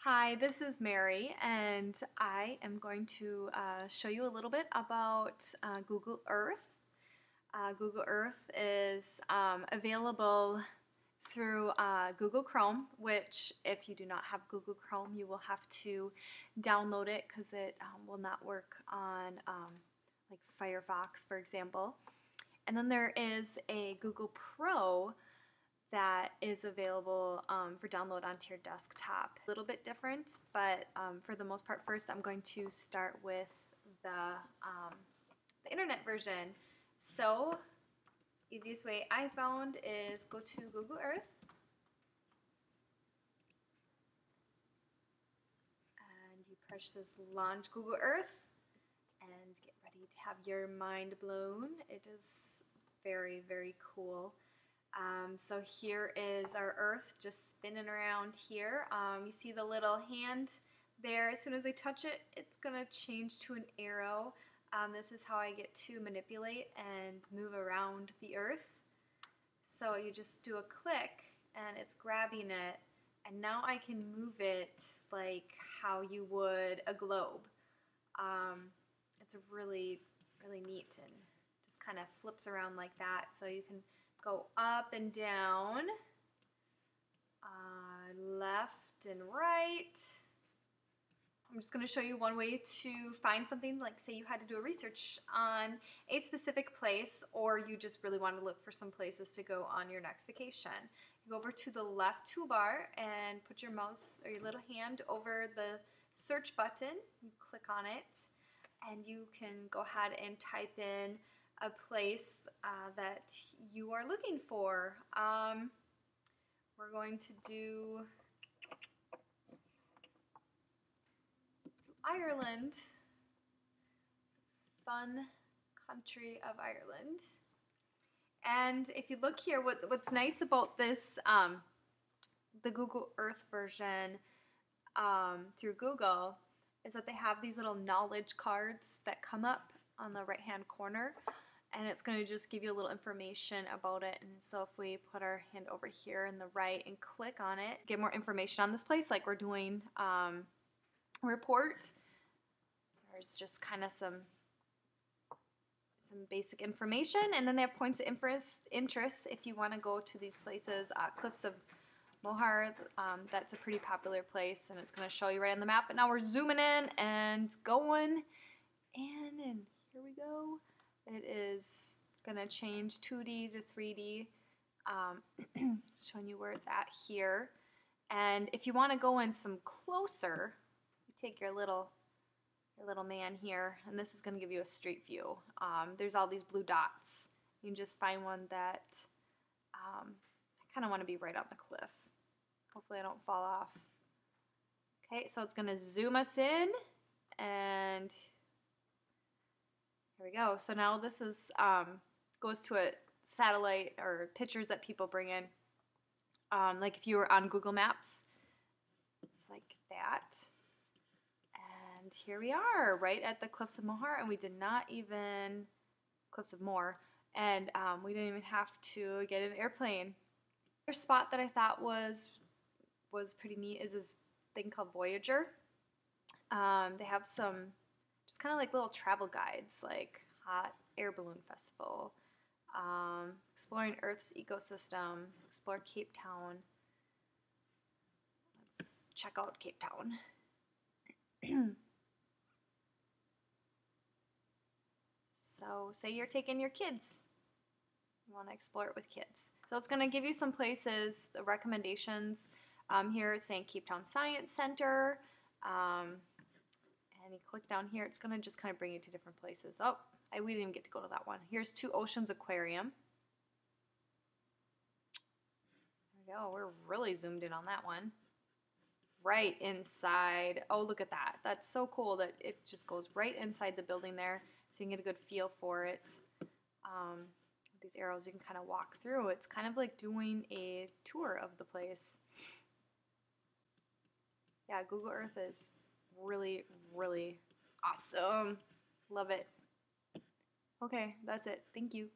Hi, this is Mary, and I am going to show you a little bit about Google Earth. Google Earth is available through Google Chrome, which if you do not have Google Chrome, you will have to download it because it will not work on like Firefox, for example. And then there is a Google Pro that is available for download onto your desktop. A little bit different, but for the most part, first I'm going to start with the internet version. So, easiest way I found is go to Google Earth, and you press this launch Google Earth, and get ready to have your mind blown. It is very, very cool. So here is our Earth just spinning around here. You see the little hand there. As soon as I touch it, it's going to change to an arrow. This is how I get to manipulate and move around the Earth. So you just do a click and it's grabbing it, and now I can move it like how you would a globe. It's really, really neat and just kind of flips around like that. So you can go up and down, left and right. I'm just going to show you one way to find something, like say you had to do a research on a specific place, or you just really want to look for some places to go on your next vacation. You go over to the left toolbar and put your mouse or your little hand over the search button. You click on it and you can go ahead and type in a place that you are looking for. We're going to do Ireland, fun country of Ireland. And if you look here, what's nice about this, the Google Earth version through Google, is that they have these little knowledge cards that come up on the right hand corner, and it's going to just give you a little information about it. And so if we put our hand over here in the right and click on it, get more information on this place, like we're doing a report. There's just kind of some basic information, and then they have points of interest if you want to go to these places. Cliffs of Moher, that's a pretty popular place, and it's going to show you right on the map. And now we're zooming in and going, and here we go. It is going to change 2D to 3D, showing you where it's at here. And if you want to go in some closer, you take your little man here, and this is going to give you a street view. There's all these blue dots. You can just find one that I kind of want to be right on the cliff. Hopefully I don't fall off. Okay, so it's going to zoom us in, and here we go. So now this is goes to a satellite or pictures that people bring in. Like if you were on Google Maps, it's like that. And here we are, right at the Cliffs of Moher, and we did not even Cliffs of Moher, and we didn't even have to get an airplane. Another spot that I thought was pretty neat is this thing called Voyager. They have some just kind of like little travel guides, like Hot Air Balloon Festival, exploring Earth's ecosystem, explore Cape Town. Let's check out Cape Town. So say you're taking your kids. You want to explore it with kids. So it's going to give you some places, the recommendations. Here it's saying Cape Town Science Center. And you click down here, it's going to just kind of bring you to different places. Oh, we didn't even get to go to that one. Here's Two Oceans Aquarium. There we go. We're really zoomed in on that one. Right inside. Oh, look at that. That's so cool that it just goes right inside the building there, so you can get a good feel for it. With these arrows, you can kind of walk through. It's kind of like doing a tour of the place. Yeah, Google Earth is really, really awesome. Love it. Okay, that's it. Thank you.